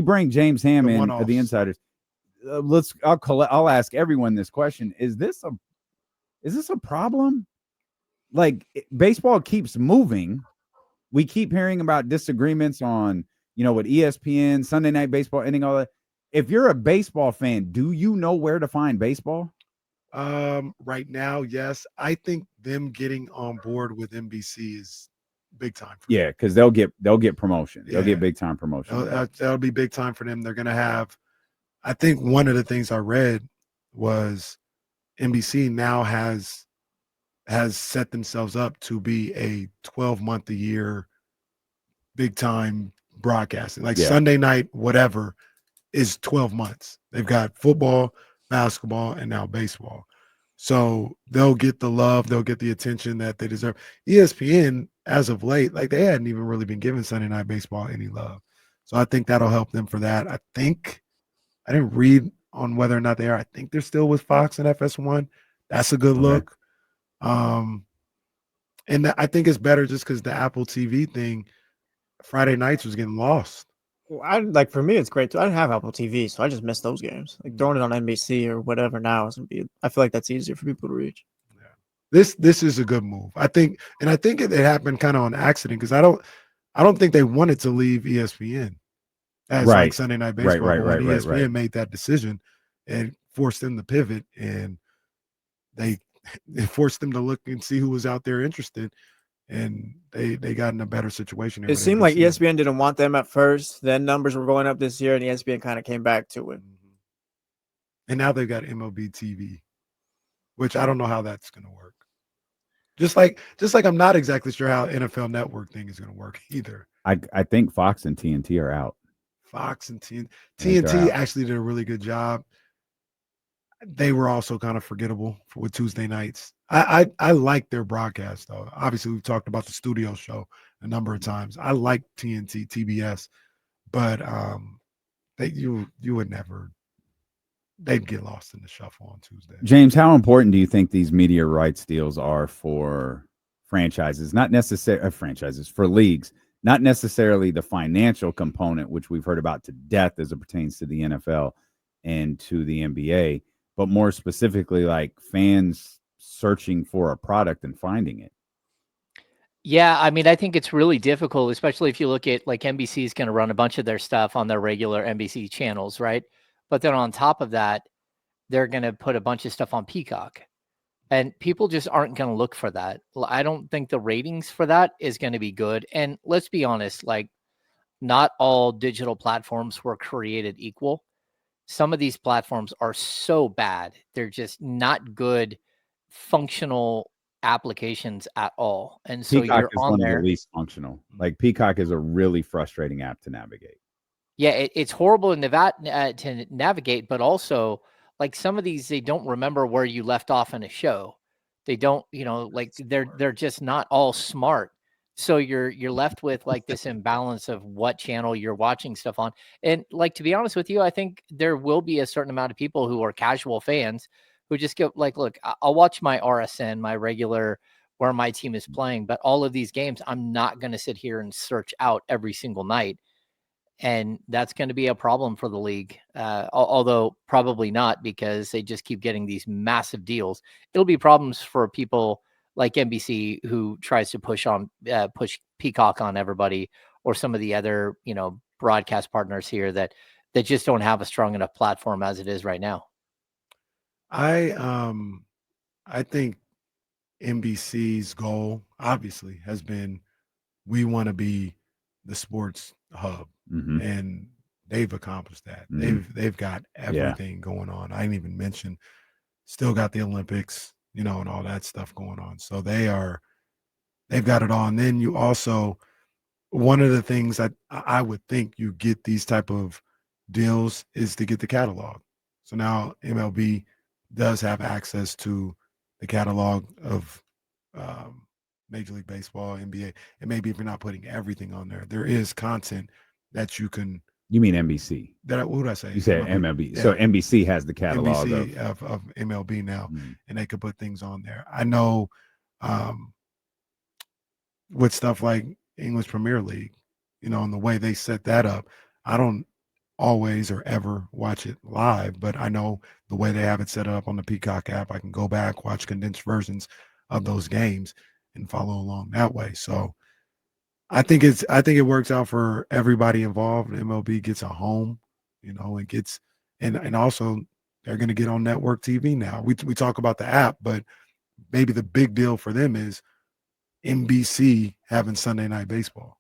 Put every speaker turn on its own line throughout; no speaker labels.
bring James Ham
The
in,
one-offs.
the insiders. I'll ask everyone this question: Is this a problem? Like, baseball keeps moving. We keep hearing about disagreements on, with ESPN, Sunday Night Baseball, ending all that. If you're a baseball fan, do you know where to find baseball?
Right now, yes. I think them getting on board with NBC is big time for
Yeah, because they'll get promotion. They'll
Yeah.
get big time promotion.
that'll be big time for them. They're gonna have. I think one of the things I read was NBC now has set themselves up to be a 12-month a year big time broadcasting. Like
Yeah.
Sunday night, whatever, is 12 months. They've got football, basketball, and now baseball. So they'll get the love, they'll get the attention that they deserve. ESPN, as of late, like they hadn't even really been giving Sunday night baseball any love. So I think that'll help them for that. I didn't read on whether or not they are. I think they're still with Fox and FS1. That's a good look. And I think it's better just because the Apple TV thing, Friday nights was getting lost.
Well, for me, it's great too. I didn't have Apple TV, so I just missed those games. Like throwing it on NBC or whatever now is gonna be. I feel like that's easier for people to reach.
Yeah, this is a good move. I think it happened kind of on accident because I don't think they wanted to leave ESPN as like Sunday Night Baseball.
Right.
ESPN made that decision and forced them to pivot, and they forced them to look and see who was out there interested. And they got in a better situation.
It seemed like ESPN didn't want them at first. Then numbers were going up this year, and ESPN kind of came back to it.
And now they've got MLB TV, which I don't know how that's going to work. Just like I'm not exactly sure how NFL Network thing is going to work either.
I think Fox and TNT are out.
Fox and TNT actually did a really good job. They were also kind of forgettable with Tuesday nights. I like their broadcast though. Obviously, we've talked about the studio show a number of times. I like TNT, TBS, but you would never. They'd get lost in the shuffle on Tuesday.
James, how important do you think these media rights deals are for franchises? Not necessarily franchises, for leagues. Not necessarily the financial component, which we've heard about to death as it pertains to the NFL and to the NBA, but more specifically, like fans searching for a product and finding it.
Yeah, I mean, I think it's really difficult, especially if you look at like NBC is going to run a bunch of their stuff on their regular NBC channels, right? But then on top of that, they're going to put a bunch of stuff on Peacock. And people just aren't going to look for that. I don't think the ratings for that is going to be good. And let's be honest, like not all digital platforms were created equal. Some of these platforms are so bad. They're just not good functional applications at all. And so
Peacock
you're
is
on
one
there.
of the least functional. Like Peacock is a really frustrating app to navigate.
Yeah, it's horrible to navigate, but also like some of these, they don't remember where you left off in a show. They don't, like they're just not all smart. So you're left with like this imbalance of what channel you're watching stuff on. And like, to be honest with you, I think there will be a certain amount of people who are casual fans who just go like, look, I'll watch my RSN, my regular where my team is playing, but all of these games, I'm not going to sit here and search out every single night. And that's going to be a problem for the league, although probably not because they just keep getting these massive deals. It'll be problems for people like NBC who tries to push Peacock on everybody, or some of the other, broadcast partners here that just don't have a strong enough platform as it is right now.
I think NBC's goal obviously has been, we want to be the sports hub.
Mm-hmm.
And they've accomplished that.
Mm-hmm.
They've got everything going on. I didn't even mention, still got the Olympics, and all that stuff going on. So they've got it all. And then you also, one of the things that I would think you get these type of deals is to get the catalog. So now MLB does have access to the catalog of Major League Baseball, NBA, and maybe if you're not putting everything on there, there is content that you can.
You mean NBC?
What did I say?
You said MLB. Yeah. So NBC has the catalog
of MLB now, and they could put things on there. I know with stuff like English Premier League, and the way they set that up, I don't always or ever watch it live, but I know the way they have it set up on the Peacock app, I can go back, watch condensed versions of those games and follow along that way. So I think it works out for everybody involved. MLB gets a home, and gets and also they're going to get on network TV now. We talk about the app, but maybe the big deal for them is NBC having Sunday Night Baseball.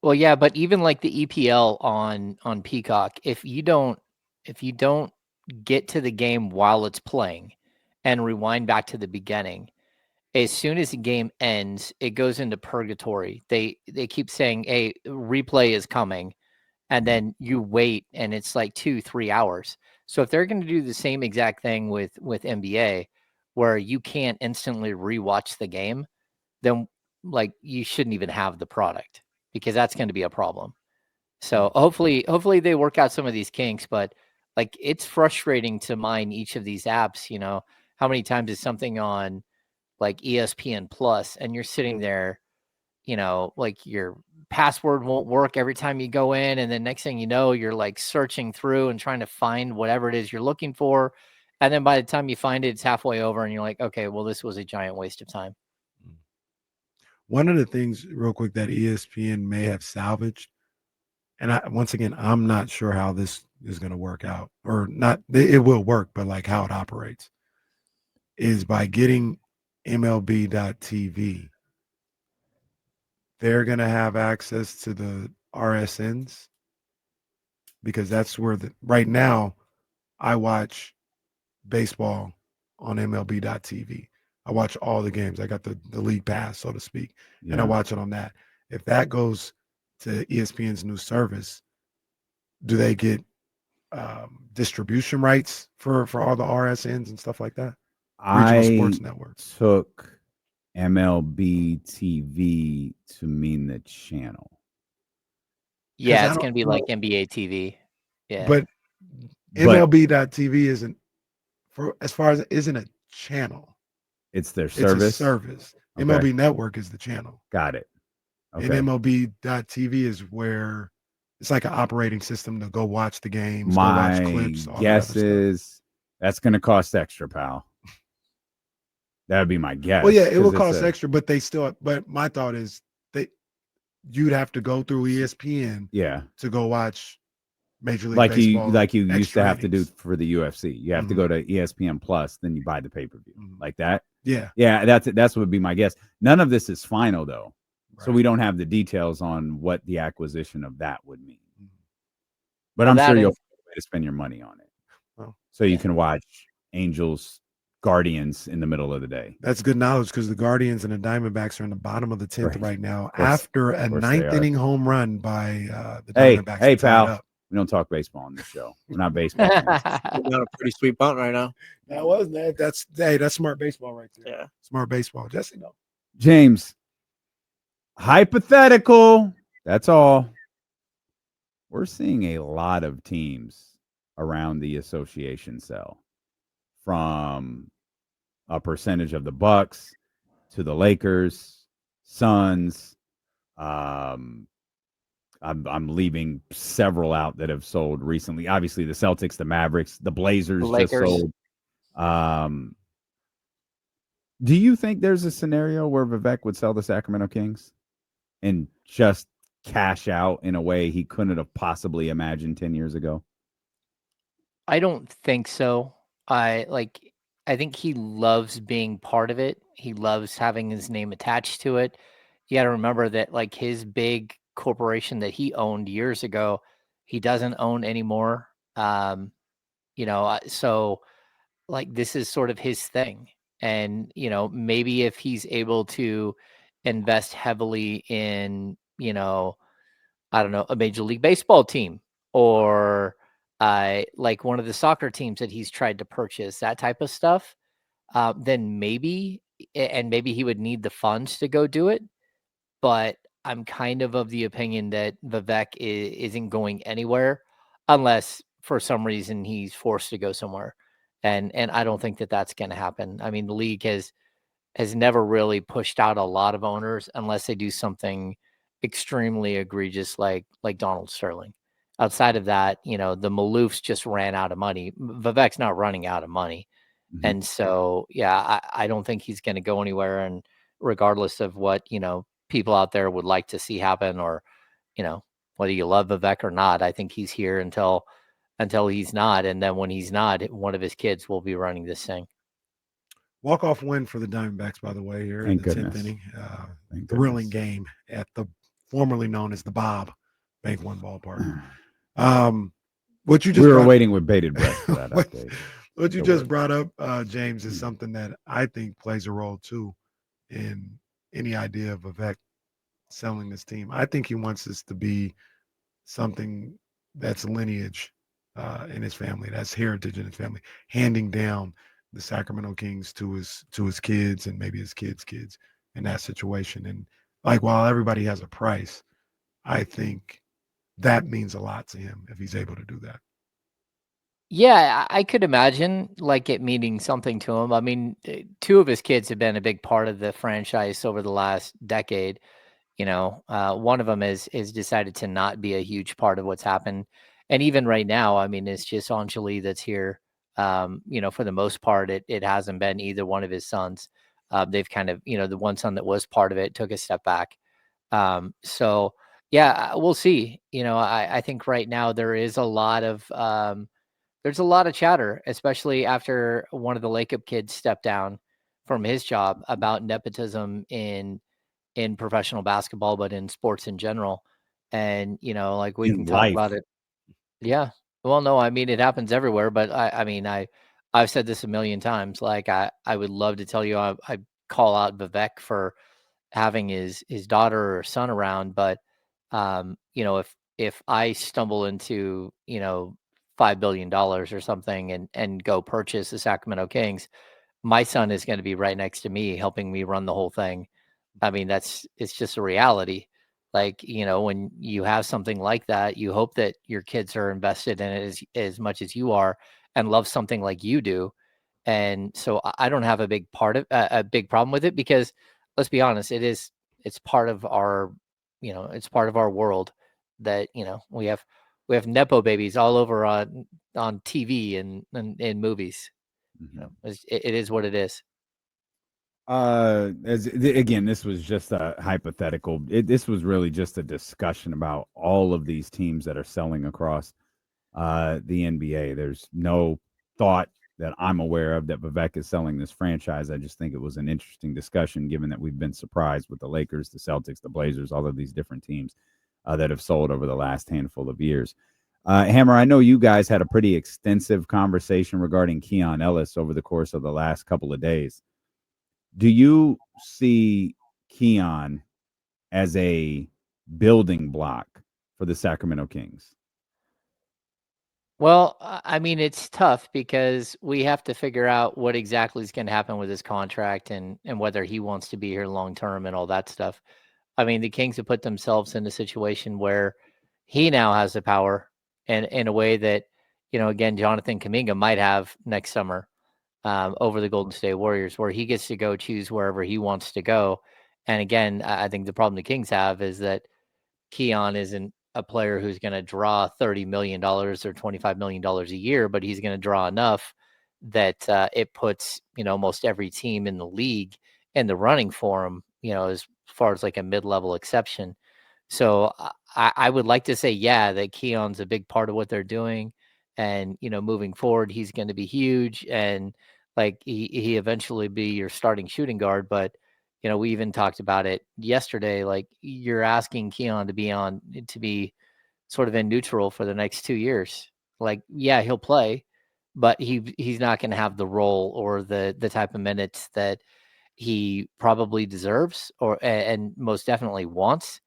Well, yeah, but even like the EPL on Peacock, if you don't get to the game while it's playing and rewind back to the beginning, as soon as the game ends, it goes into purgatory. They keep saying, "Hey, replay is coming," and then you wait, and it's like 2-3 hours. So if they're going to do the same exact thing with NBA, where you can't instantly rewatch the game, then like you shouldn't even have the product, because that's going to be a problem. So hopefully they work out some of these kinks, but like it's frustrating to mine each of these apps. How many times is something on like ESPN Plus and you're sitting there, like your password won't work every time you go in, and then next thing you know, you're like searching through and trying to find whatever it is you're looking for, and then by the time you find it, it's halfway over and you're like, okay, well, this was a giant waste of time.
One of the things, real quick, that ESPN may have salvaged, and once again, I'm not sure how this is going to work out, or not. It will work, but like how it operates is by getting MLB.TV. They're going to have access to the RSNs, because that's where right now I watch baseball on MLB.TV. I watch all the games. I got the league pass, so to speak, and I watch it on that. If that goes to ESPN's new service, do they get distribution rights for all the RSNs and stuff like that? Regional sports networks.
Took MLB TV to mean the channel.
Yeah, it's going to be like NBA TV. Yeah.
But MLB.TV isn't, as far as it isn't a channel.
It's their service.
It's a service. Okay. MLB Network is the channel.
Got it.
Okay. And MLB.TV is where it's like an operating system to go watch the games, go watch clips.
My guess is that's going to cost extra, pal. That would be my guess.
Well, yeah, it will cost extra, but but my thought is you'd have to go through ESPN to go watch Major League Baseball.
Like you used to have to do for the UFC. You have to go to ESPN Plus, then you buy the pay-per-view. Like that. Yeah. Yeah, that's what would be my guess. None of this is final though. Right. So we don't have the details on what the acquisition of that would mean. But I'm sure you'll find a way to spend your money on it. So you can watch Angels Guardians in the middle of the day.
That's good knowledge, because the Guardians and the Diamondbacks are in the bottom of the 10th right now after a ninth inning home run by the Diamondbacks.
Hey, pal. We don't talk baseball on this show. We're not baseball.
We're on a pretty sweet bunt right now.
That wasn't that. That's smart baseball right there. Yeah, smart baseball. Jesse, no.
James, hypothetical. That's all. We're seeing a lot of teams around the association cell, from a percentage of the Bucks to the Lakers, Suns. I'm leaving several out that have sold recently. Obviously, the Celtics, the Mavericks, the Blazers just sold. Do you think there's a scenario where Vivek would sell the Sacramento Kings and just cash out in a way he couldn't have possibly imagined 10 years ago?
I don't think so. I think he loves being part of it. He loves having his name attached to it. You got to remember that like his big corporation that he owned years ago, he doesn't own anymore. So like this is sort of his thing. And, maybe if he's able to invest heavily in, I don't know, a Major League Baseball team, or like one of the soccer teams that he's tried to purchase, that type of stuff, then maybe he would need the funds to go do it. But I'm kind of the opinion that Vivek isn't going anywhere unless for some reason he's forced to go somewhere. And I don't think that that's going to happen. I mean, the league has never really pushed out a lot of owners unless they do something extremely egregious like Donald Sterling. outside of that, the Maloofs just ran out of money. Vivek's not running out of money.
Mhm.
And so, yeah, I don't think he's going to go anywhere. And regardless of what, people out there would like to see happen, or, whether you love Vivek or not, I think he's here until he's not. And then when he's not, one of his kids will be running this thing.
Walk-off win for the Diamondbacks, by the way, here
Thank
in the
goodness.
10th inning.
Thank
Thrilling
goodness.
game at the formerly known as the Bob Bank One ballpark. What you just
We were
brought-
waiting with bated breath for that
what,
update.
what you
The
just
word.
brought up, James, is something that I think plays a role too in any idea of Vivek selling this team. I think he wants this to be something that's lineage in his family, that's heritage in his family, handing down the Sacramento Kings to his kids and maybe his kids' kids in that situation. And like, while everybody has a price, I think that means a lot to him if he's able to do that.
Yeah, I could imagine like it meaning something to him. I mean, two of his kids have been a big part of the franchise over the last decade. One of them is decided to not be a huge part of what's happened, and even right now, I mean, it's just Anjali that's here. For the most part, it hasn't been either one of his sons. They've kind of, the one son that was part of it took a step back. So yeah, we'll see. I think right now there's a lot of chatter, especially after one of the Lakeup kids stepped down from his job, about nepotism in professional basketball, but in sports in general. And, like we
In
can talk
life.
about it. Yeah. Well, no, I mean, it happens everywhere, but I've said this a million times. Like, I would love to tell you, I call out Vivek for having his daughter or son around, but, if I stumble into, $5 billion or something and go purchase the Sacramento Kings, my son is going to be right next to me, helping me run the whole thing. I mean, it's just a reality. Like, when you have something like that, you hope that your kids are invested in it as much as you are and love something like you do. And so I don't have a big a big problem with it, because let's be honest, it's part of our, it's part of our world that, we have Nepo babies all over on TV and in movies.
Mhm.
It is what it is.
Again, this was just a hypothetical. This was really just a discussion about all of these teams that are selling across the NBA. There's no thought that I'm aware of that Vivek is selling this franchise. I just think it was an interesting discussion, given that we've been surprised with the Lakers, the Celtics, the Blazers, all of these different teams that have sold over the last handful of years. Hammer, I know you guys had a pretty extensive conversation regarding Keon Ellis over the course of the last couple of days. Do you see Keon as a building block for the Sacramento Kings?
Well, I mean, it's tough because we have to figure out what exactly is going to happen with his contract, and whether he wants to be here long term and all that stuff. I mean, the Kings have put themselves in a situation where he now has the power, and in a way that, again, Jonathan Kuminga might have next summer, over the Golden State Warriors, where he gets to go choose wherever he wants to go. And again, I think the problem the Kings have is that Keon isn't a player who's going to draw $30 million or $25 million a year, but he's going to draw enough that it puts, almost every team in the league in the running for him, as far as like a mid-level exception. So I would like to say, yeah, that Keon's a big part of what they're doing. And, moving forward, he's going to be huge. And like he eventually be your starting shooting guard. But, we even talked about it yesterday. Like, you're asking Keon to be sort of in neutral for the next 2 years. Like, yeah, he'll play, but he's not going to have the role or the type of minutes that he probably deserves, or and most definitely wants.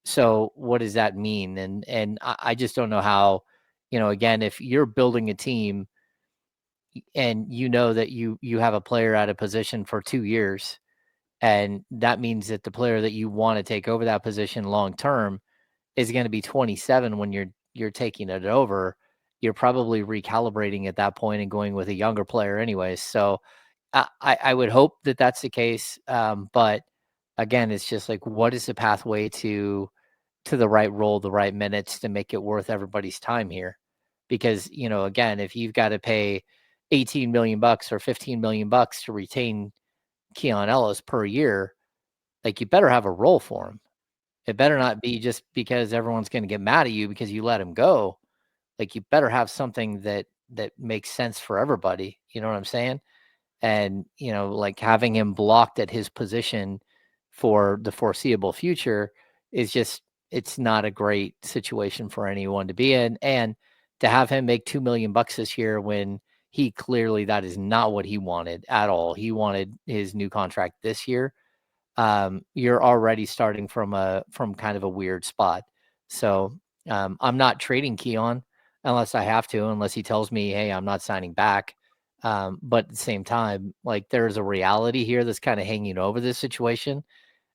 So what does that mean? And I just don't know how, again, if you're building a team and that you have a player at a position for 2 years, and that means that the player that you want to take over that position long term is going to be 27 when you're taking it over, you're probably recalibrating at that point and going with a younger player anyways. So I would hope that that's the case. But again, it's just like, what is the pathway to to the right role, the right minutes to make it worth everybody's time here. Because, again, if you've got to pay $18 million or $15 million to retain Keon Ellis per year, like, you better have a role for him. It better not be just because everyone's going to get mad at you because you let him go. Like, you better have something that makes sense for everybody. You know what I'm saying? And, like, having him blocked at his position for the foreseeable future is just, it's not a great situation for anyone to be in. And to have him make $2 million this year when he clearly, that is not what he wanted at all. He wanted his new contract this year. You're already starting from kind of a weird spot. So I'm not trading Keon unless I have to, unless he tells me, hey, I'm not signing back. But at the same time, like, there's a reality here that's kind of hanging over this situation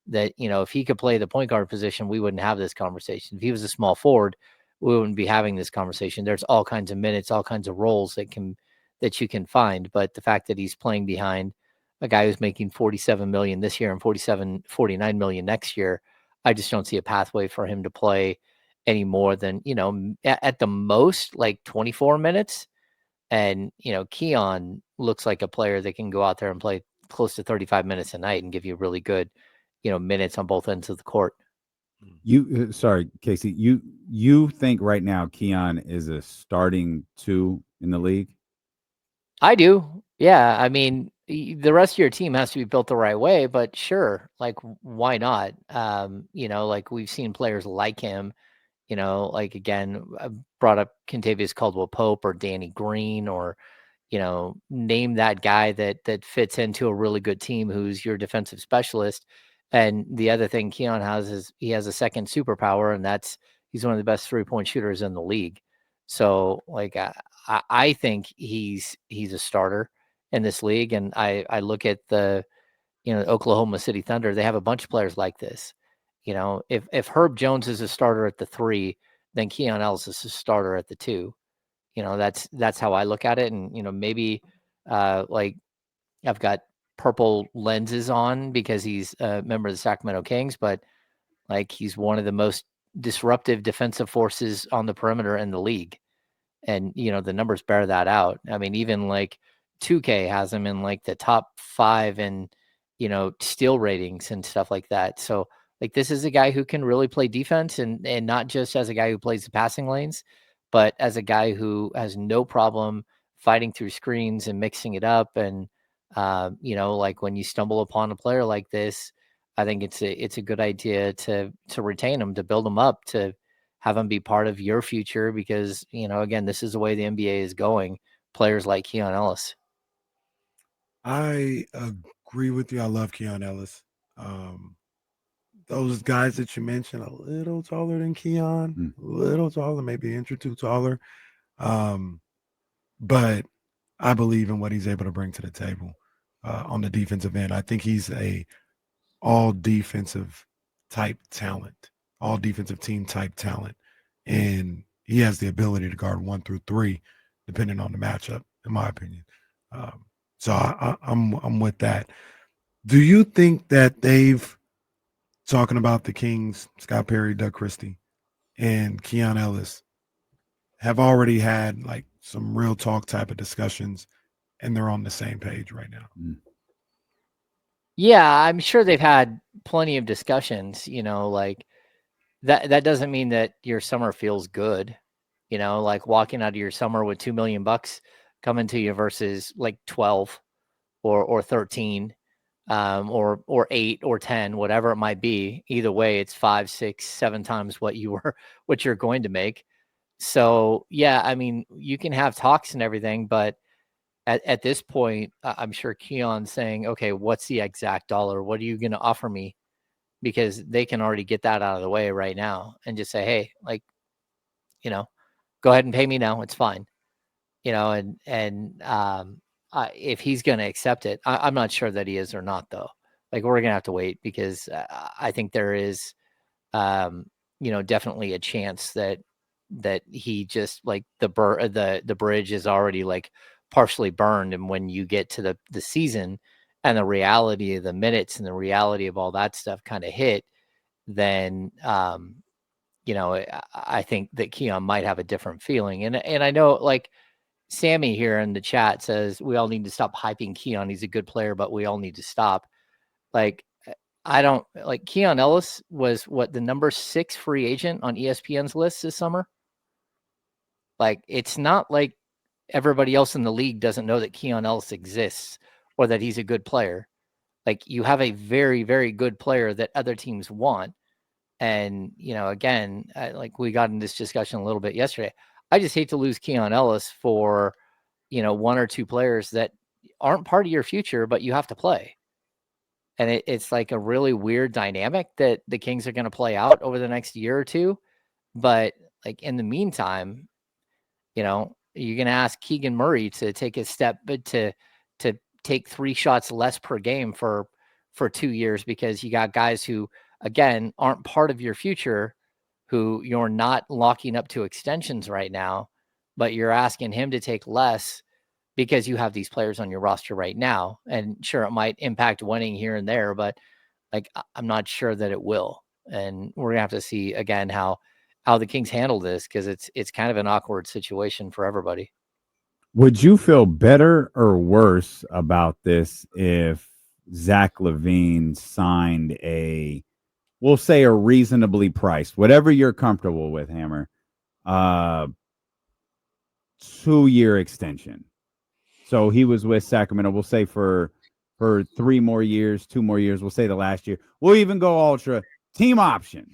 that, if he could play the point guard position, we wouldn't have this conversation. If he was a small forward, we wouldn't be having this conversation. There's all kinds of minutes, all kinds of roles that you can find. But the fact that he's playing behind a guy who's making $47 million this year and $49 million next year, I just don't see a pathway for him to play any more than, at the most, like 24 minutes. And, Keon looks like a player that can go out there and play close to 35 minutes a night and give you really good, minutes on both ends of the court.
Sorry, Casey, you think right now Keon is a starting 2 in the league?
I do. Yeah. I mean, the rest of your team has to be built the right way, but sure. Like, why not? Like, we've seen players like him, like, again, I brought up Kentavious Caldwell-Pope or Danny Green, or, name that guy that fits into a really good team who's your defensive specialist. And the other thing Keon has is he has a second superpower, and that's he's one of the best 3-point shooters in the league. So, like, I think he's a starter in this league. And I look at the Oklahoma City Thunder. They have a bunch of players like this. If Herb Jones is a starter at the 3, then Keon Ellis is a starter at the 2. That's how I look at it. And maybe like, I've got purple lenses on because he's a member of the Sacramento Kings, but, like, he's one of the most disruptive defensive forces on the perimeter in the league. And, the numbers bear that out. I mean, even like 2K has him in like the top 5 in, steal ratings and stuff like that. So, like, this is a guy who can really play defense, and not just as a guy who plays the passing lanes, but as a guy who has no problem fighting through screens and mixing it up. And, like, when you stumble upon a player like this, I think it's a good idea to retain him, to build him up, to have him be part of your future, because, again, this is the way the NBA is going. Players like Keon Ellis.
I agree with you. I love Keon Ellis. Those guys that you mentioned, a little taller than Keon, a little taller, maybe an inch or 2 taller. But I believe in what he's able to bring to the table on the defensive end. I think he's a all defensive type talent, all defensive team type talent. And he has the ability to guard 1 through 3, depending on the matchup, in my opinion. So I'm with that. Do you think that they've, talking about the Kings, Scott Perry, Doug Christie, and Keon Ellis, have already had like some real talk type of discussions, and they're on the same page right now?
Yeah, I'm sure they've had plenty of discussions, like that doesn't mean that your summer feels good, like walking out of your summer with $2 million coming to you versus like 12 or 13, or 8 or 10, whatever it might be. Either way, it's 5, 6, 7 times what you're going to make. So yeah, I mean, you can have talks and everything, but at this point, I'm sure Keon's saying, okay, what's the exact dollar? What are you going to offer me? Because they can already get that out of the way right now and just say, hey, like, go ahead and pay me now. It's fine. If he's going to accept it, I'm not sure that he is or not, though. Like, we're going to have to wait, because I think there is, definitely a chance that he just, like, the bridge is already like partially burned. And when you get to the season and the reality of the minutes and the reality of all that stuff kind of hit, then I think that Keon might have a different feeling. And I know, like, Sammy here in the chat says we all need to stop hyping Keon. He's a good player, but we all need to stop. Like, I don't like Keon Ellis was the number 6 free agent on ESPN's list this summer. Like, it's not like everybody else in the league doesn't know that Keon Ellis exists or that he's a good player. Like, you have a very, very good player that other teams want. And, again, like we got in this discussion a little bit yesterday. I just hate to lose Keon Ellis for, 1 or 2 players that aren't part of your future, but you have to play. And it's like a really weird dynamic that the Kings are going to play out over the next year or two. But like in the meantime, you're going to ask Keegan Murray to take a step, but to take 3 shots less per game for 2 years, because you got guys who, again, aren't part of your future, who you're not locking up to extensions right now, but you're asking him to take less because you have these players on your roster right now. And sure, it might impact winning here and there, but like, I'm not sure that it will. And we're gonna have to see again how the Kings handle this, because it's kind of an awkward situation for everybody.
Would you feel better or worse about this if Zach LaVine signed we'll say a reasonably priced, whatever you're comfortable with, Hammer, 2-year extension? So he was with Sacramento, we'll say for 3 more years, 2 more years, we'll say the last year. We'll even go ultra team option.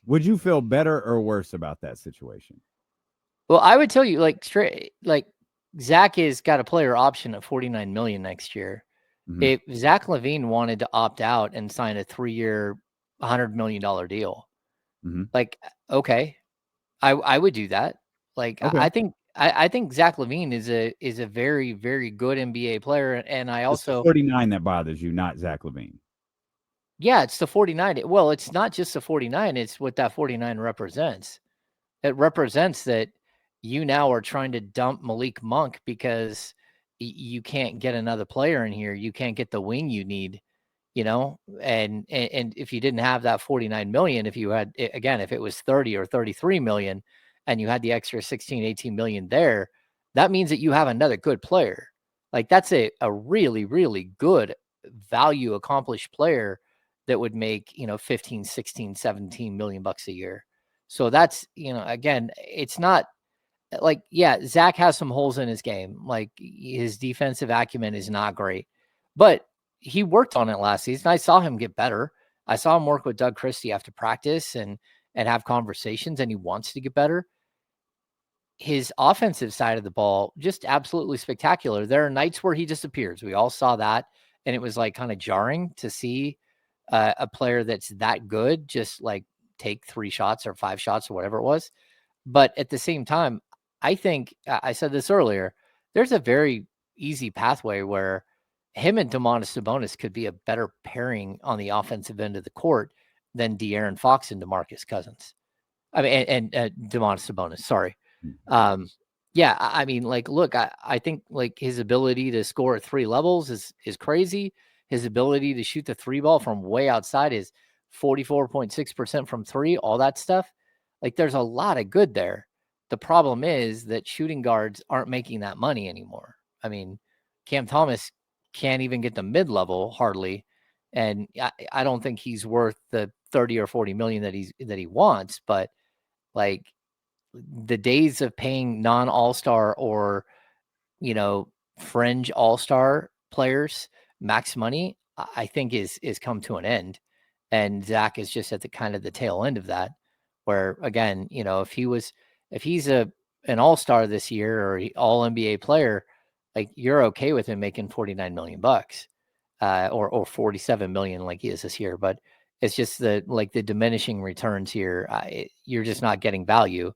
Would you feel better or worse about that situation?
Well, I would tell you, like, straight, like, Zach has got a player option at $49 million next year.
Mm-hmm.
If Zach LaVine wanted to opt out and sign a 3-year, $100 million deal,
mm-hmm.
like, okay, I would do that. Like, okay. I think Zach LaVine is a very, very good NBA player, and I also
it's the 49 that bothers you, not Zach LaVine.
Yeah, it's the 49. Well, it's not just the 49; it's what that 49 represents. It represents that you now are trying to dump Malik Monk because you can't get another player in here. You can't get the wing you need, and if you didn't have that 49 million, if you had, again, if it was 30 or 33 million and you had the extra 16, 18 million there, that means that you have another good player. Like, that's a really, really good value accomplished player that would make, 15, 16, 17 million bucks a year. So that's, again, it's not like, yeah, Zach has some holes in his game. Like, his defensive acumen is not great, but he worked on it last season. I saw him get better. I saw him work with Doug Christie after practice and have conversations, and he wants to get better. His offensive side of the ball, just absolutely spectacular. There are nights where he disappears. We all saw that. And it was like kind of jarring to see a player that's that good just like take 3 shots or 5 shots or whatever it was. But at the same time, I think I said this earlier, there's a very easy pathway where him and Domantas Sabonis could be a better pairing on the offensive end of the court than De'Aaron Fox and DeMarcus Cousins. I mean, and Domantas Sabonis, sorry. Yeah, I mean, like, look, I think like his ability to score at 3 levels is crazy. His ability to shoot the 3 ball from way outside is 44.6% from 3, all that stuff. Like, there's a lot of good there. The problem is that shooting guards aren't making that money anymore. I mean, Cam Thomas can't even get the mid-level hardly. And I don't think he's worth the 30 or 40 million that he wants, but like, the days of paying non-all-star or, fringe all-star players max money, I think is come to an end. And Zach is just at the kind of the tail end of that, where, again, if he's an all-star this year or all NBA player, like, you're okay with him making 49 million bucks, or 47 million like he is this year. But it's just the diminishing returns here. You're just not getting value.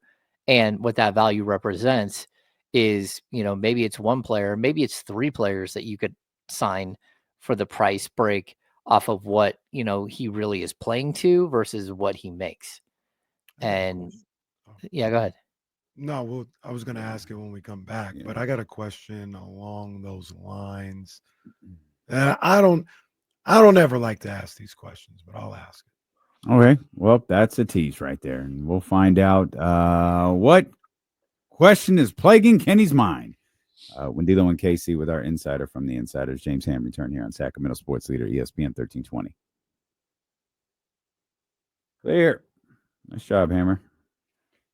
And what that value represents is, maybe it's 1 player, maybe it's 3 players that you could sign for the price break off of what, he really is playing to versus what he makes. And yeah, go ahead.
No, well, I was going to ask it when we come back, but I got a question along those lines. And I don't ever like to ask these questions, but I'll ask it.
Okay, well, that's a tease right there, and we'll find out what question is plaguing Kenny's mind. When D'Lo and KC with our insider from the Insiders, James Ham, return here on Sacramento Sports Leader, ESPN 1320. Clear. Nice job, Hammer.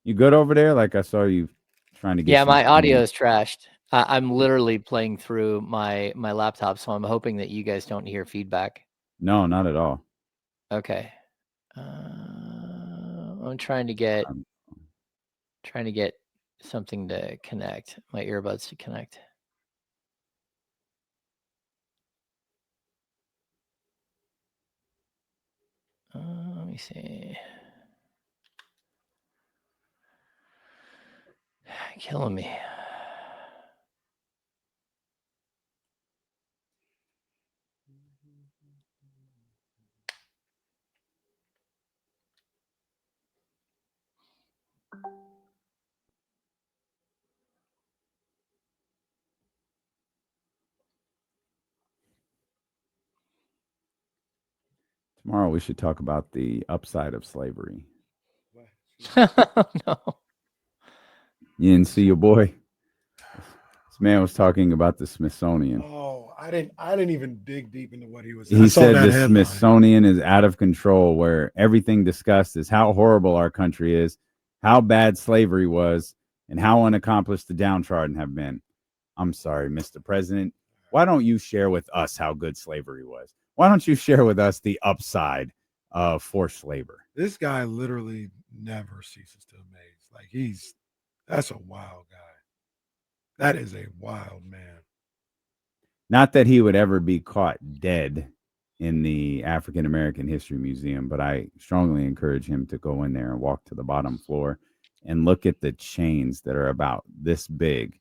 You good over there? Like I saw you trying to get.
Yeah, my audio is trashed. I'm literally playing through my laptop, so I'm hoping that you guys don't hear feedback.
No, not at all.
Okay. I'm trying to get something to connect, my earbuds to connect. Let me see. Killing me.
Tomorrow we should talk about the upside of slavery.
No.
You didn't see your boy? This man was talking about the Smithsonian.
Oh, I didn't even dig deep into what he was.
He said the Smithsonian is out of control, where everything discussed is how horrible our country is, how bad slavery was, and how unaccomplished the downtrodden have been. I'm sorry, Mr. President. Why don't you share with us how good slavery was? Why don't you share with us the upside of forced labor?
This guy literally never ceases to amaze. Like that's a wild guy. That is a wild man.
Not that he would ever be caught dead in the African American History Museum, but I strongly encourage him to go in there and walk to the bottom floor and look at the chains that are about this big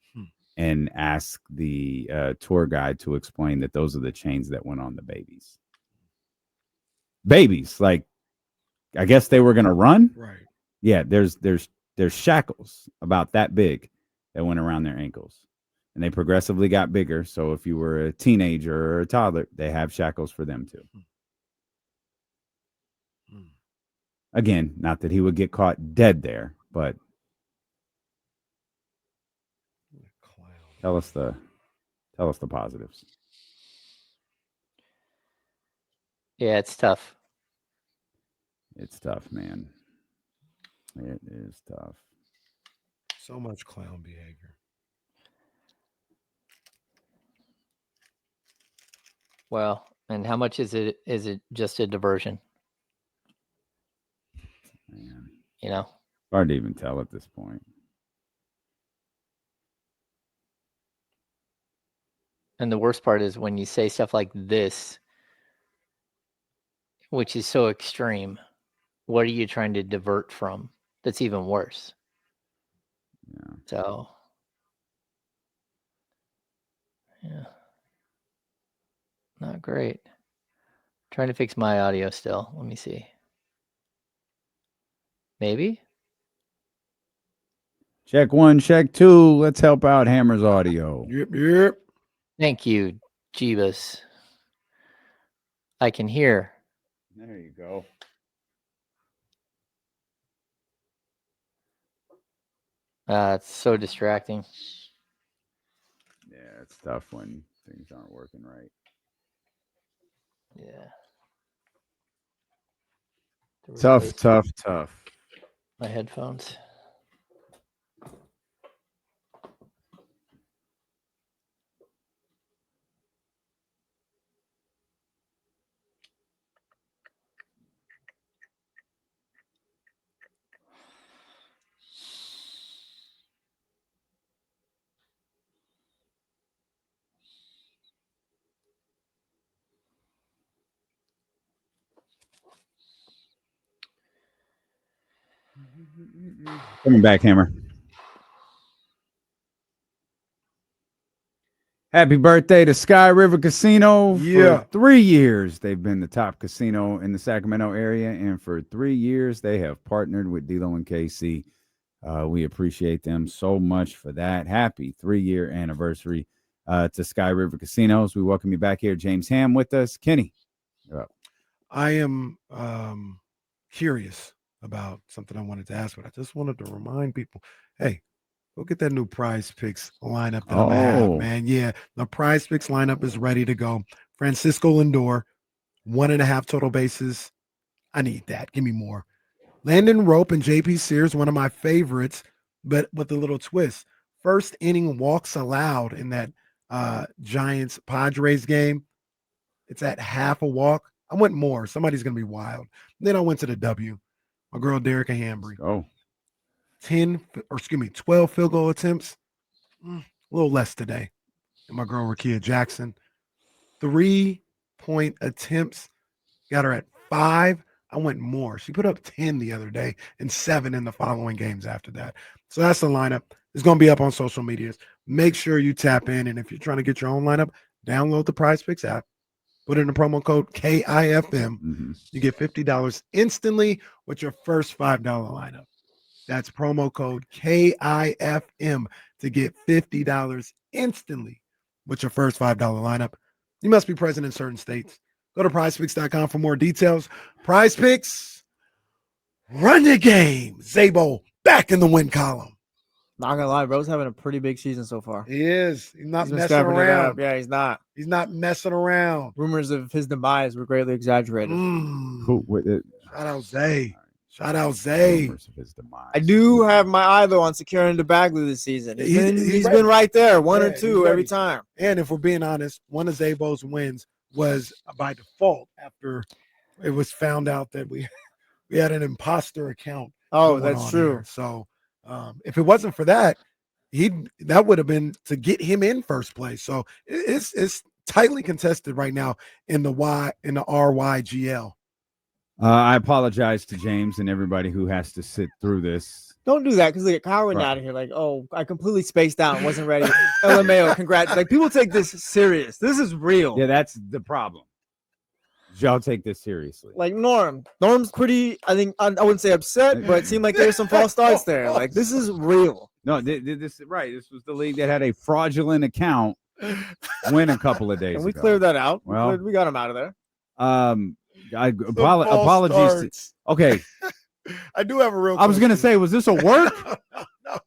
and ask the tour guide to explain that those are the chains that went on the babies. Babies, like, I guess they were going to run.
Right.
Yeah, there's shackles about that big that went around their ankles. And they progressively got bigger. So if you were a teenager or a toddler, they have shackles for them too. Again, not that he would get caught dead there, but tell us the positives.
Yeah, it's tough.
It's tough, man. It is tough.
So much clown behavior.
Well, and how much is it just a diversion?
Man.
You know?
Hard to even tell at this point.
And the worst part is when you say stuff like this, which is so extreme, what are you trying to divert from? That's even worse.
Yeah.
So, yeah. Not great. Trying to fix my audio still. Let me see. Maybe?
Check 1, check 2. Let's help out Hammer's audio.
Yep.
Thank you, Jeebus. I can hear.
There you go.
It's so distracting.
Yeah, it's tough when things aren't working right.
Yeah.
Tough.
My headphones.
Coming back, Hammer. Happy birthday to Sky River Casino.
Yeah.
For 3 years, they've been the top casino in the Sacramento area. And for 3 years, they have partnered with D'Lo and KC. We appreciate them so much for that. Happy 3-year anniversary to Sky River Casinos. We welcome you back here. James Ham with us. Kenny, you're up.
I am curious about something I wanted to ask, but I just wanted to remind people, hey, go get that new Prize Picks lineup that I'm gonna have, man. Yeah, the Prize Picks lineup is ready to go. Francisco Lindor, 1.5 total bases. I need that. Give me more. Landon Rope and JP Sears, one of my favorites, but with a little twist. First inning walks allowed in that Giants Padres game. It's at half a walk. I went more. Somebody's gonna be wild. Then I went to the W. My girl Derica Hambry. 12 field goal attempts. A little less today. And my girl Rakia Jackson. 3-point attempts. Got her at 5. I went more. She put up 10 the other day and 7 in the following games after that. So that's the lineup. It's going to be up on social medias. Make sure you tap in. And if you're trying to get your own lineup, download the Prize Picks app. Put in the promo code KIFM. You get $50 instantly with your first $5 lineup. That's promo code KIFM to get $50 instantly with your first $5 lineup. You must be present in certain states. Go to prizepicks.com for more details. Prize Picks, run your game. Zabo back in the win column.
Not gonna lie, bro's having a pretty big season so far.
He is. He's not
He's been
messing
stepping it
around.
up. Yeah, he's not.
He's not messing around.
Rumors of his demise were greatly exaggerated.
Shout out Zay. Shout out Zay.
Rumors of his demise.
I do have my eye though on securing the Bagley this season. He's
ready.
been right there, one or
Yeah,
two
he's
every
ready.
time.
And if we're being honest, one of Zabo's wins was by default after it was found out that we had an imposter account.
Oh,
going
that's
on
true.
here. So if it wasn't for that, that would have been to get him in first place. So it's tightly contested right now in the RYGL.
I apologize to James and everybody who has to sit through this.
Don't do that because like Kyle went out of here like, oh, I completely spaced out and wasn't ready. LMAO, congrats. Like people take this serious. This is real.
Yeah, that's the problem. Y'all take this seriously.
Like Norm's pretty. I think I wouldn't say upset, but it seemed like there's some false starts there. Like this is real.
No, this right. This was the league that had a fraudulent account win a couple of days
And we
ago.
cleared that out.
Well,
we got him out of there.
Apologies. Okay,
I do have a real.
I was gonna say, was this a work?
No,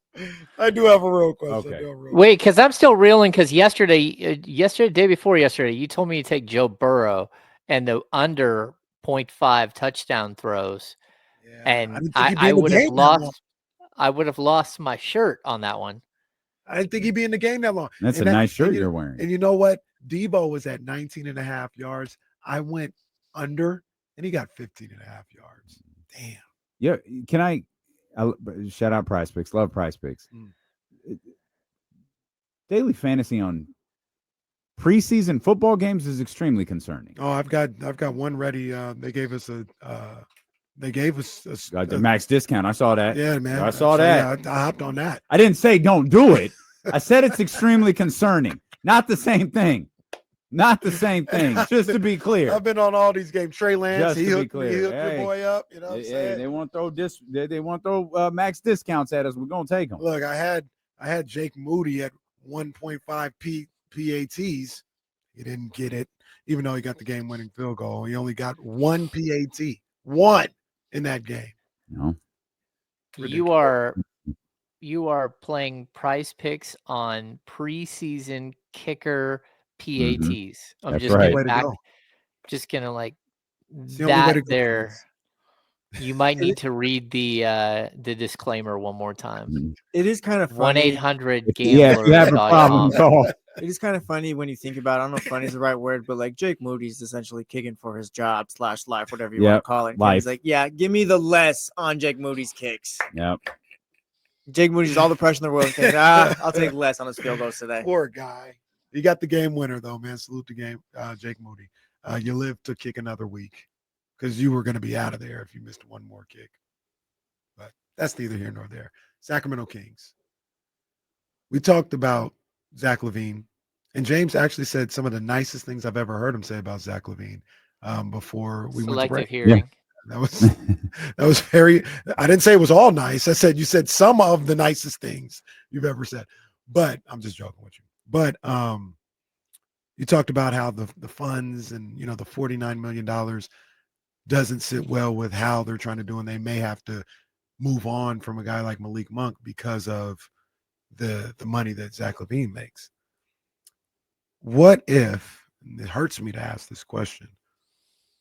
I do have a real question.
Okay.
Wait, because I'm still reeling. Because yesterday, day before yesterday, you told me to take Joe Burrow and the under 0.5 touchdown throws, and I would have lost. I would have lost my shirt on that one.
I didn't think he'd be in the game that long.
That's a nice shirt you're wearing.
And you know what? Debo was at 19.5 yards. I went under, and he got 15.5 yards. Damn.
Yeah. Can I shout out Prize Picks? Love Prize Picks. Daily fantasy on preseason football games is extremely concerning.
Oh, I've got one ready. They gave us a
max discount. I saw that.
Yeah, man.
I saw that.
Yeah, I hopped on that.
I didn't say don't do it. I said it's extremely concerning. Not the same thing. Not the same thing. Just to be clear.
I've been on all these games. Trey Lance, he hooked your boy up. You know what I'm saying?
They won't throw max discounts at us. We're gonna take them.
Look, I had Jake Moody at 1.5 PATs. He didn't get it, even though he got the game-winning field goal. He only got 1 PAT, one in that game.
No.
You are playing Prize Picks on preseason kicker PATs. I'm
That's
just
right.
getting back. Just gonna like that there. You might need to read the disclaimer one more time.
It is kind of funny.
1-800-GAMBLER.
Yeah, if you have a problem, call.
It is kind of funny when you think about it. I don't know if funny is the right word, but like Jake Moody's essentially kicking for his job / life, whatever you want to call it.
Life.
He's like, yeah, give me the less on Jake Moody's kicks.
Yep.
Jake Moody's all the pressure in the world. I'll take less on his field goals today.
Poor guy. You got the game winner though, man. Salute the game, Jake Moody. You lived to kick another week because you were going to be out of there if you missed one more kick. But that's neither here nor there. Sacramento Kings. We talked about Zach LaVine, and James actually said some of the nicest things I've ever heard him say about Zach LaVine before we went to break.
Hearing.
Yeah.
That was very. I didn't say it was all nice. I said you said some of the nicest things you've ever said. But I'm just joking with you. But you talked about how the funds and the $49 million. doesn't sit well with how they're trying to do, and they may have to move on from a guy like Malik Monk because of the money that Zach LaVine makes. What if, and it hurts me to ask this question,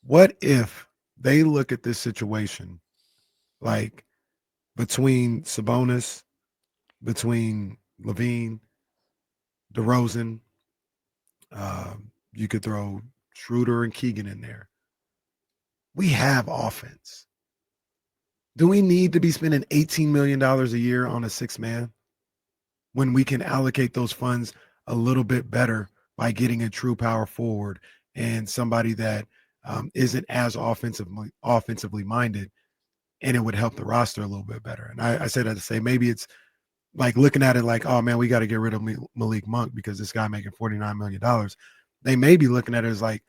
what if they look at this situation like between Sabonis, between LaVine, DeRozan, you could throw Schroeder and Keegan in there. We have offense. Do we need to be spending $18 million a year on a six man when we can allocate those funds a little bit better by getting a true power forward and somebody that isn't as offensively minded, and it would help the roster a little bit better? And I say that to say maybe it's like looking at it like, oh man, we got to get rid of Malik Monk because this guy making $49 million. They may be looking at it as like,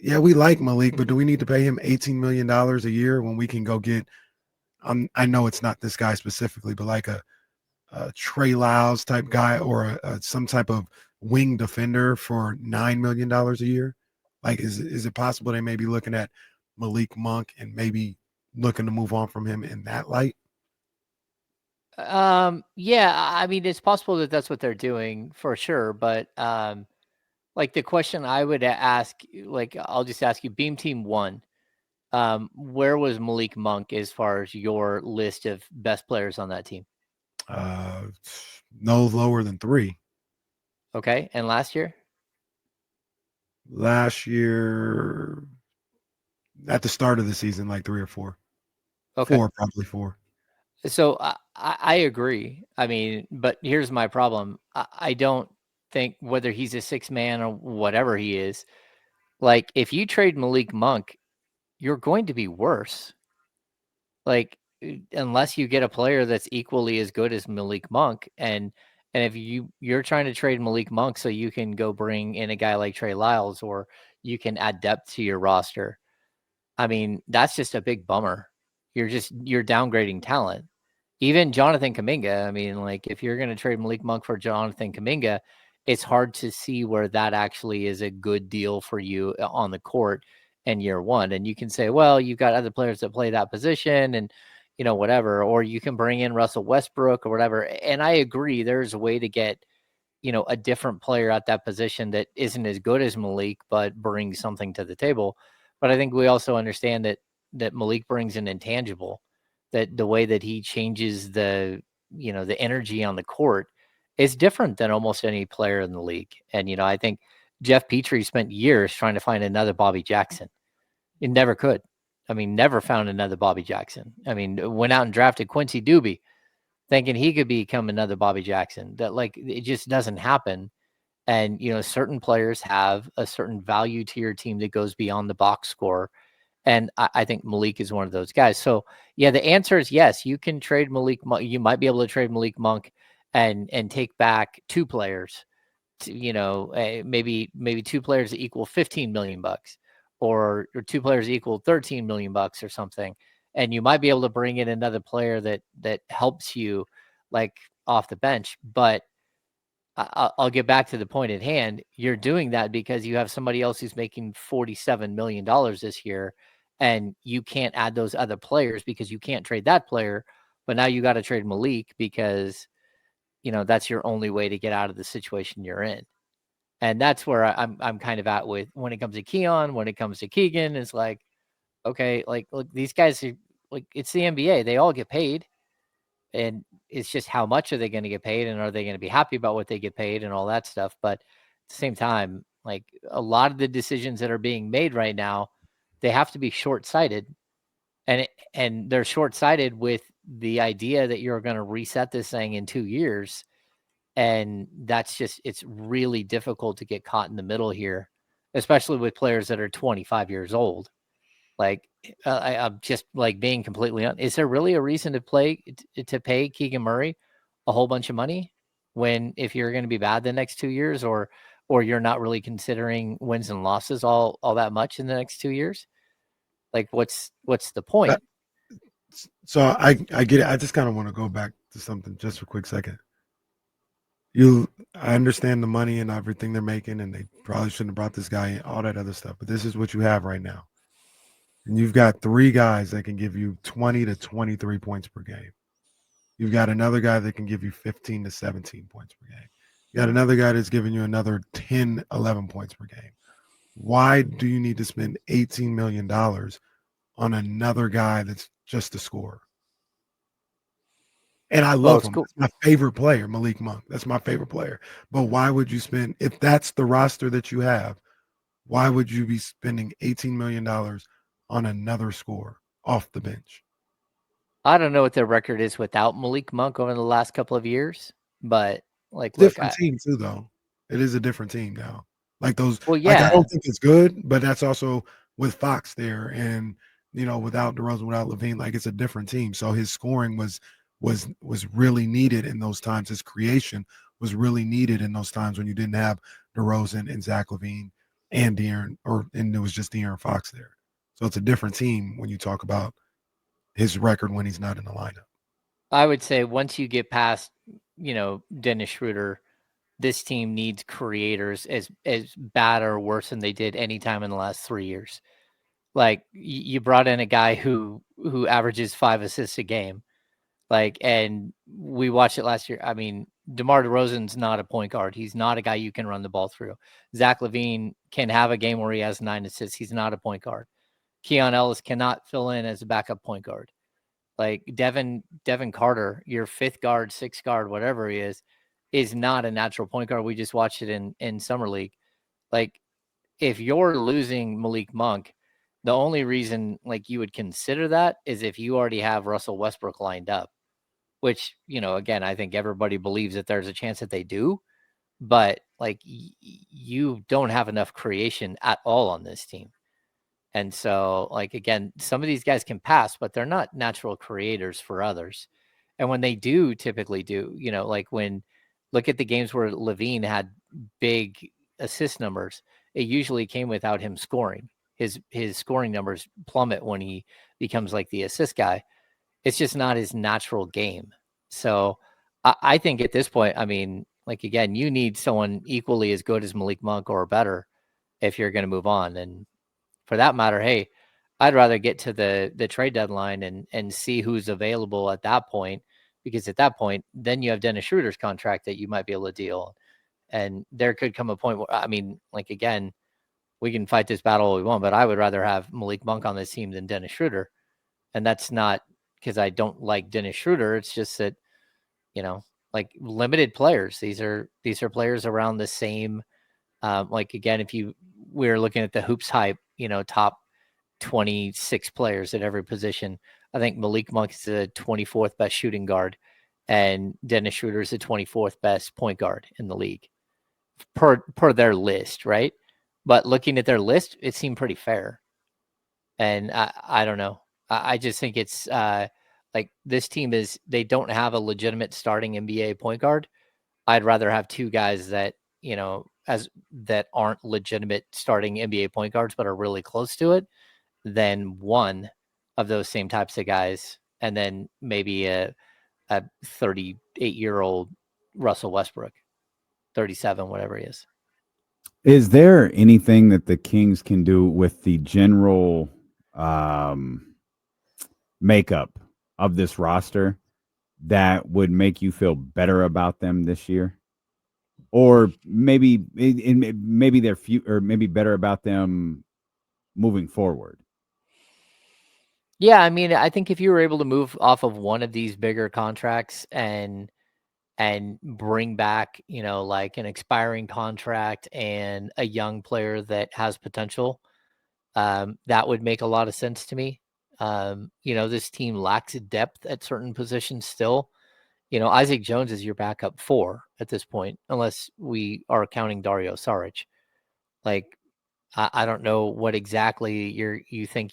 yeah, we like Malik, but do we need to pay him $18 million a year when we can go get, I know it's not this guy specifically, but like a Trey Lyles type guy or some type of wing defender for $9 million a year? Like, is it possible they may be looking at Malik Monk and maybe looking to move on from him in that light?
Yeah, I mean, it's possible that that's what they're doing for sure. But like the question I would ask, like, I'll just ask you, Beam Team 1, where was Malik Monk as far as your list of best players on that team?
No lower than 3.
Okay. And last year?
Last year, at the start of the season, like 3 or 4.
Okay.
4, probably 4.
So I agree. I mean, but here's my problem. I don't think whether he's a 6-man or whatever he is, like if you trade Malik Monk, you're going to be worse. Like unless you get a player that's equally as good as Malik Monk, and if you're trying to trade Malik Monk so you can go bring in a guy like Trey Lyles or you can add depth to your roster, I mean, that's just a big bummer. You're downgrading talent. Even Jonathan Kuminga, I mean, like if you're going to trade Malik Monk for Jonathan Kuminga, it's hard to see where that actually is a good deal for you on the court in year one. And you can say, well, you've got other players that play that position and, whatever, or you can bring in Russell Westbrook or whatever. And I agree, there's a way to get, a different player at that position that isn't as good as Malik, but brings something to the table. But I think we also understand that Malik brings an intangible, that the way that he changes the energy on the court is different than almost any player in the league. And, I think Jeff Petrie spent years trying to find another Bobby Jackson. He never could. I mean, never found another Bobby Jackson. I mean, went out and drafted Quincy Doobie thinking he could become another Bobby Jackson. That it just doesn't happen. And, certain players have a certain value to your team that goes beyond the box score. And I think Malik is one of those guys. So, yeah, the answer is yes. You can trade Malik. You might be able to trade Malik Monk and take back 2 players. Maybe 2 players that equal $15 million, or 2 players equal $13 million or something. And you might be able to bring in another player that helps you, like off the bench. But I'll get back to the point at hand. You're doing that because you have somebody else who's making $47 million this year, and you can't add those other players because you can't trade that player. But now you got to trade Malik because, that's your only way to get out of the situation you're in. And that's where I'm kind of at with when it comes to Keon, when it comes to Keegan. It's like, okay, like look, these guys are like, it's the NBA. They all get paid. And it's just how much are they going to get paid, and are they going to be happy about what they get paid and all that stuff. But at the same time, like a lot of the decisions that are being made right now, they have to be short-sighted, and they're short-sighted with the idea that you're going to reset this thing in 2 years. And that's just, it's really difficult to get caught in the middle here, especially with players that are 25 years old. Like, I'm just like being completely is there really a reason to pay Keegan Murray a whole bunch of money when, if you're going to be bad the next 2 years, or you're not really considering wins and losses all that much in the next 2 years? Like, what's the point?
So I get it. I just kind of want to go back to something just for a quick second. I understand the money and everything they're making, and they probably shouldn't have brought this guy in, all that other stuff. But this is what you have right now. and you've got 3 guys that can give you 20 to 23 points per game. You've got another guy that can give you 15 to 17 points per game. You got another guy that's giving you another 10, 11 points per game. Why do you need to spend $18 million on another guy that's just a scorer? And I love him.
Cool.
That's my favorite player, Malik Monk. That's my favorite player. But why would you spend, if that's the roster that you have, why would you be spending $18 million on another scorer off the bench?
I don't know what their record is without Malik Monk over the last couple of years, but like,
Different team too, though. It is a different team now. Like those,
well,
like I
yeah,
don't think it's good, but that's also with Fox there, and without DeRozan, without LaVine, like it's a different team. So his scoring was really needed in those times. His creation was really needed in those times when you didn't have DeRozan and Zach LaVine and and it was just De'Aaron Fox there. So it's a different team when you talk about his record when he's not in the lineup.
I would say once you get past, Dennis Schroeder, this team needs creators as bad or worse than they did any time in the last 3 years. Like you brought in a guy who averages 5 assists a game. Like, and we watched it last year. I mean, DeMar DeRozan's not a point guard. He's not a guy you can run the ball through. Zach LaVine can have a game where he has 9 assists. He's not a point guard. Keon Ellis cannot fill in as a backup point guard. Like Devin Carter, your 5th guard, 6th guard, whatever he is not a natural point guard. We just watched it in Summer League. Like, if you're losing Malik Monk, the only reason like you would consider that is if you already have Russell Westbrook lined up, which, again, I think everybody believes that there's a chance that they do, but like you don't have enough creation at all on this team. And so, like, again, some of these guys can pass, but they're not natural creators for others. And when they do typically do, like look at the games where LaVine had big assist numbers, it usually came without him scoring. His scoring numbers plummet when he becomes like the assist guy. It's just not his natural game. So I think at this point, I mean, like, again, you need someone equally as good as Malik Monk or better if you're going to move on. And for that matter, hey, I'd rather get to the trade deadline and see who's available at that point, because at that point, then you have Dennis Schroeder's contract that you might be able to deal. And there could come a point where, I mean, like, again, we can fight this battle all we want, but I would rather have Malik Monk on this team than Dennis Schroeder. And that's not because I don't like Dennis Schroeder. It's just that, like, limited players. These are players around the same. Like, again, if we're looking at the hoops hype, top 26 players at every position, I think Malik Monk is the 24th best shooting guard, and Dennis Schroeder is the 24th best point guard in the league per their list, right? But looking at their list, it seemed pretty fair. And I don't know. I just think it's like this team they don't have a legitimate starting NBA point guard. I'd rather have 2 guys that, that aren't legitimate starting NBA point guards, but are really close to it, than one of those same types of guys. And then maybe a 38-year-old Russell Westbrook, 37, whatever he is.
Is there anything that the Kings can do with the general makeup of this roster that would make you feel better about them this year? Or maybe they're or maybe better about them moving forward?
Yeah, I mean, I think if you were able to move off of one of these bigger contracts and bring back, like an expiring contract and a young player that has potential, that would make a lot of sense to me. This team lacks depth at certain positions still. Isaac Jones is your backup 4 at this point, unless we are counting Dario Saric. Like, I don't know what exactly you think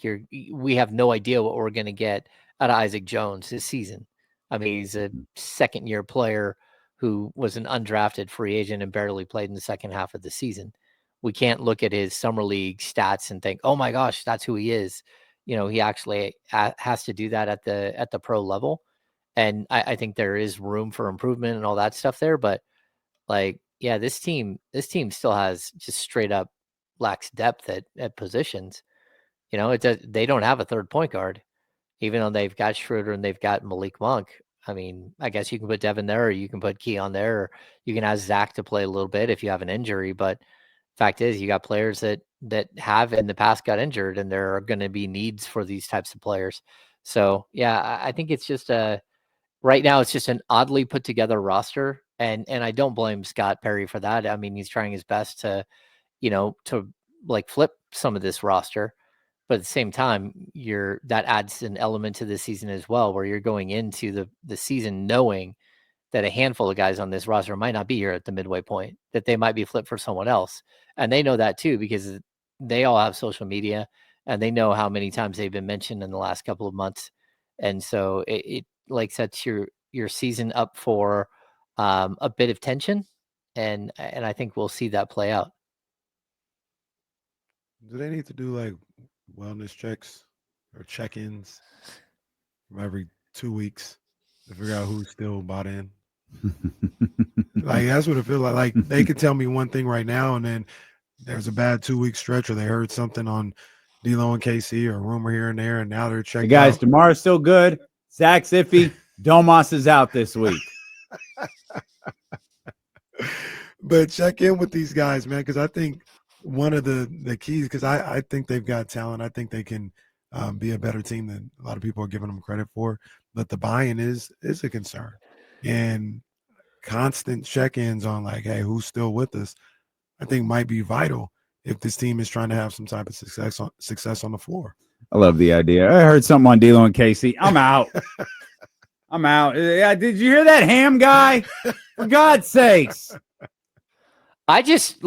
we have no idea what we're going to get out of Isaac Jones this season. I mean, he's a second-year player who was an undrafted free agent and barely played in the second half of the season. We can't look at his summer league stats and think, oh my gosh, that's who he is. He actually has to do that at the pro level. And I think there is room for improvement and all that stuff there. But like, yeah, this team still has just straight up lacks depth at positions. You know, they don't have a third point guard, even though they've got Schroeder and they've got Malik Monk. I mean, I guess you can put Devin there, or you can put Keon there, or you can ask Zach to play a little bit if you have an injury. But fact is, you got players that have in the past got injured, and there are going to be needs for these types of players. So yeah, I think it's just right now it's just an oddly put together roster, and I don't blame Scott Perry for that. I mean, he's trying his best to, to like flip some of this roster. But at the same time, that adds an element to this season as well, where you're going into the season knowing that a handful of guys on this roster might not be here at the midway point, that they might be flipped for someone else. And they know that too, because they all have social media and they know how many times they've been mentioned in the last couple of months. And so it like sets your season up for a bit of tension. And I think we'll see that play out.
Do they need to do like wellness checks or check-ins from every 2 weeks to figure out who's still bought in? Like, that's what it feels like. Like, they could tell me one thing right now, and then there's a bad 2-week stretch, or they heard something on D'Lo and KC, or a rumor here and there, and now they're checking.
Hey guys, tomorrow's still good. Zach's iffy. Domas is out this week.
But check in with these guys, man, because I think one of the keys, because I think they've got talent. I think they can be a better team than a lot of people are giving them credit for. But the buy-in is a concern. And constant check-ins on, like, hey, who's still with us, I think might be vital if this team is trying to have some type of success on the floor.
I love the idea. I heard something on D'Lo and Casey. I'm out. I'm out. Yeah, did you hear that ham guy? For God's sakes.
I just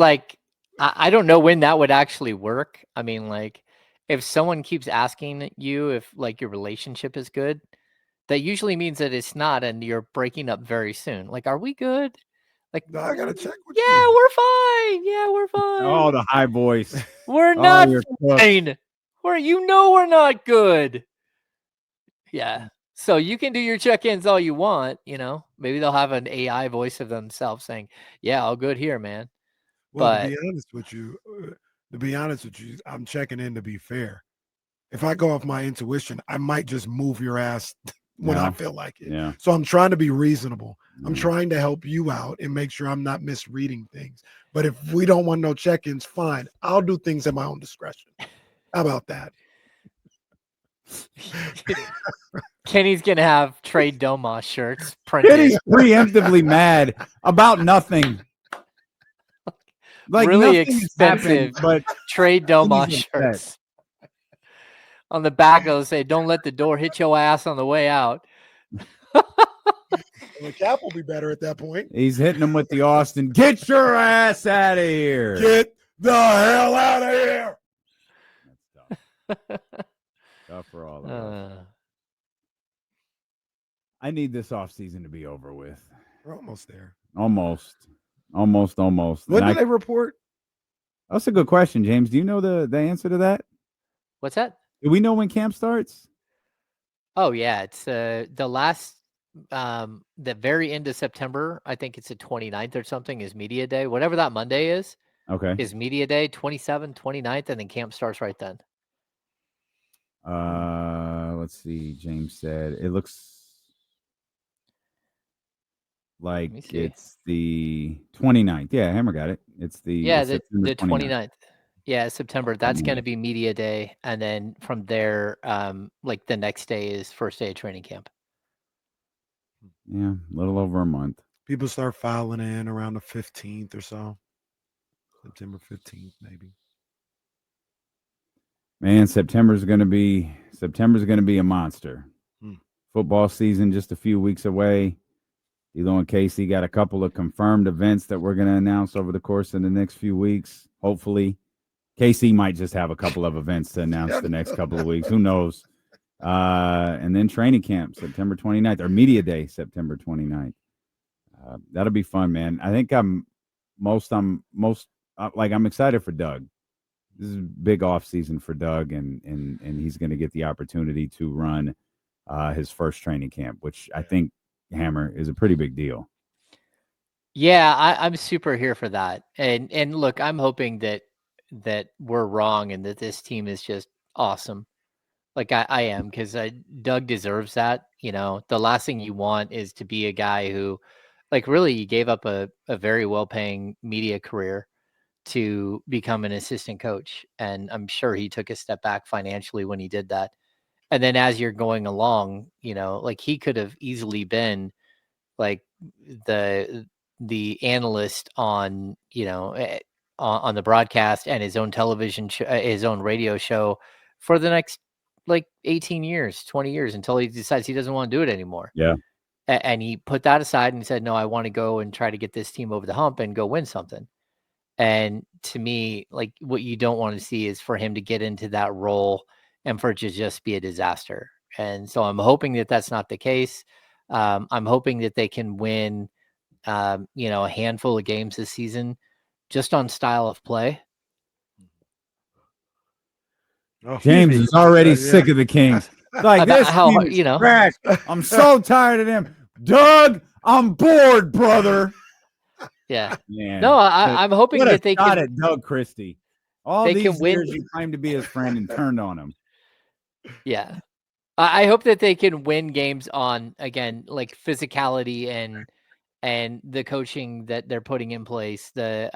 I don't know when that would actually work. I mean, like, if someone keeps asking you if like your relationship is good, that usually means that it's not, and you're breaking up very soon. Like, are we good? Like,
No, I gotta check with
yeah,
you.
we're fine. Yeah, we're fine.
Oh, the high voice.
We're not
you're cooked.
fine. We're not good. Yeah. So you can do your check-ins all you want, Maybe they'll have an AI voice of themselves saying, "Yeah, all good here, man."
Well,
But
to be honest with you, I'm checking in to be fair. If I go off my intuition, I might just move your ass when I feel like it.
Yeah.
So I'm trying to be reasonable. I'm trying to help you out and make sure I'm not misreading things. But if we don't want no check-ins, fine. I'll do things at my own discretion. How about that?
Kenny's gonna have Trade Domas shirts printed.
Kenny's preemptively mad about nothing. Like,
really
nothing
expensive,
happened, but
Trade Domas
Kenny's
shirts. On the back, it'll say, "Don't let the door hit your ass on the way out."
The cap will be better at that point.
He's hitting him with the Austin. Get your ass out of here.
Get the hell out of here.
That's tough. Tough for all of us. I need this offseason to be over with.
We're almost there.
Almost.
When do they report?
That's a good question, James. Do you know the answer to that?
What's that?
Do we know when camp starts?
Oh yeah, it's the last the very end of September. I think it's the 29th or something is media day. Whatever that Monday is
Okay.
media day, 27th, 29th, and then camp starts right then.
Let's see. James said it looks like it's the 29th. Yeah, Hammer got it. It's the
the 29th. Yeah, September. That's going to be media day, and then from there, like the next day is first day of training camp.
Yeah, a little over a month.
People start filing in around the 15th or so. September 15th, maybe.
Man, September's going to be a monster. Football season just a few weeks away. D'Lo and Casey got a couple of confirmed events that we're going to announce over the course of the next few weeks. Hopefully, Casey might just have a couple of events to announce the next couple of weeks. Who knows? And then training camp, September 29th, or media day, September 29th. That'll be fun, man. I think I'm excited for Doug. This is a big off season for Doug, and he's going to get the opportunity to run his first training camp, which I think, Hammer, is a pretty big deal.
Yeah, I'm super here for that. And look, I'm hoping that we're wrong and that this team is just awesome. Like I am, because Doug deserves that. The last thing you want is to be a guy who, like, really, you gave up a very well-paying media career to become an assistant coach. And I'm sure he took a step back financially when he did that. And then as you're going along, like, he could have easily been like the analyst on, on the broadcast and his own television show, his own radio show for the next like 18 years, 20 years, until he decides he doesn't want to do it anymore.
Yeah.
And he put that aside and said, no, I want to go and try to get this team over the hump and go win something. And to me, like, what you don't want to see is for him to get into that role and for it to just be a disaster. And so I'm hoping that that's not the case. I'm hoping that they can win, a handful of games this season just on style of play.
Oh,
James is already sick of the Kings. Like,
About
this
how,
team is trash. I'm so tired of them. Doug, I'm bored, brother.
Yeah.
Man.
No, I'm hoping
What a
that they
shot
can.
at Doug Christie. All
they
these
can win.
years you claimed to be his friend and turned on him.
Yeah. I hope that they can win games on, again, like, physicality and the coaching that they're putting in place, the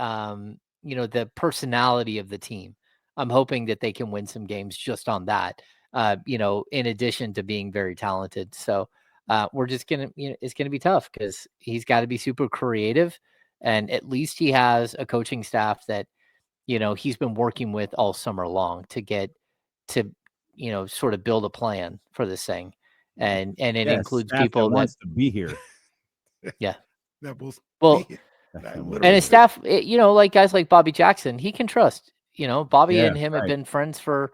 the personality of the team. I'm hoping that they can win some games just on that, in addition to being very talented. So we're just going to, it's going to be tough because he's got to be super creative. And at least he has a coaching staff that, he's been working with all summer long to get to, sort of build a plan for this thing. And it includes people that
wants to be here.
Yeah.
That will
Well, and his staff, like guys like Bobby Jackson, he can trust. Bobby and him have been friends for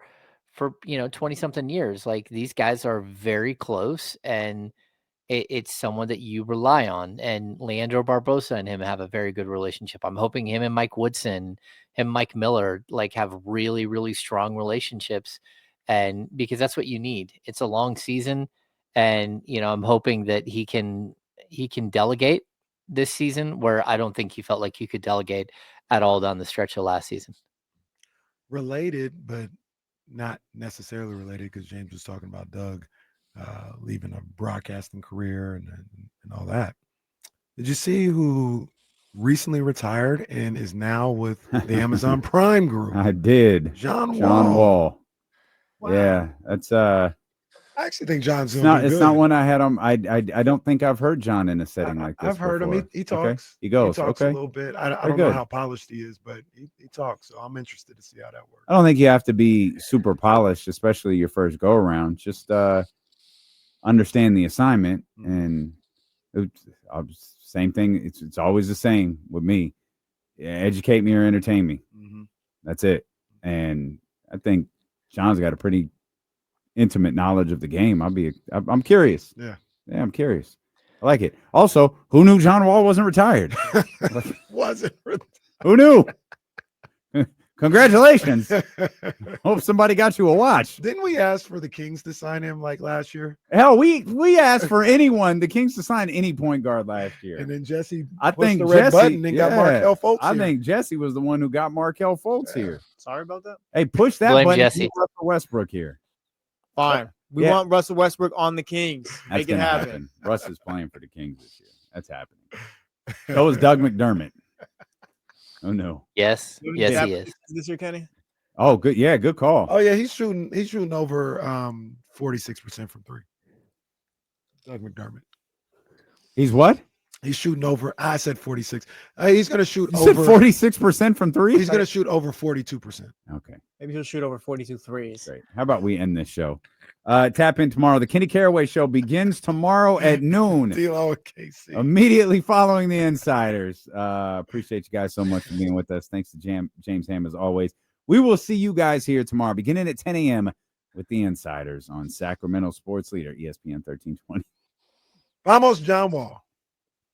20 something years. Like, these guys are very close, and it's someone that you rely on. And Leandro Barbosa and him have a very good relationship. I'm hoping him and Mike Woodson, Mike Miller, like, have really, really strong relationships. And because that's what you need. It's a long season, and I'm hoping that he can delegate this season, where I don't think he felt like he could delegate at all down the stretch of last season.
Related, but not necessarily related, because James was talking about Doug leaving a broadcasting career and all that. Did you see who recently retired and is now with the Amazon Prime group?
I did.
John
Wall.
Wow.
Yeah, that's
I actually think John's
it's
doing
not one I had on. I don't think I've heard John in a setting like this.
I've heard
before.
him. He talks.
Okay. He goes.
He talks a little bit. I don't know how polished he is, but he talks. So I'm interested to see how that works.
I don't think you have to be super polished, especially your first go around. Just understand the assignment, and same thing. It's always the same with me. Educate me or entertain me.
Mm-hmm.
That's it. And I think John's got a pretty intimate knowledge of the game. I'm curious.
Yeah,
I'm curious. I like it. Also, who knew John Wall wasn't retired? Who knew? Congratulations. Hope somebody got you a watch.
Didn't we ask for the Kings to sign him like last year?
Hell, we asked for the Kings to sign any point guard last year.
And then Jesse
got
Jesse got Markelle Fultz
I think Jesse was the one who got Markelle Fultz here.
Sorry about that.
Hey, push that
Blame
button.
Jesse.
Russell Westbrook here.
Fine. We want Russell Westbrook on the Kings. Make it happen.
Russ is playing for the Kings this year. That's happening. So is Doug McDermott. Oh no.
Yes, he is.
This year, Kenny?
Oh, good. Yeah, good call.
Oh yeah, he's shooting over 46% from three. Doug McDermott.
He's what?
He's shooting over. I said 46. He's going to shoot
over 46% from three.
He's going to shoot over 42%.
Okay.
Maybe he'll shoot over 42 threes.
Great. How about we end this show? Tap in tomorrow. The Kenny Caraway Show begins tomorrow at noon.
KC.
Immediately following the Insiders. Appreciate you guys so much for being with us. Thanks to James Ham as always. We will see you guys here tomorrow, beginning at 10 a.m. with the Insiders on Sacramento Sports Leader, ESPN 1320.
Vamos, John Wall.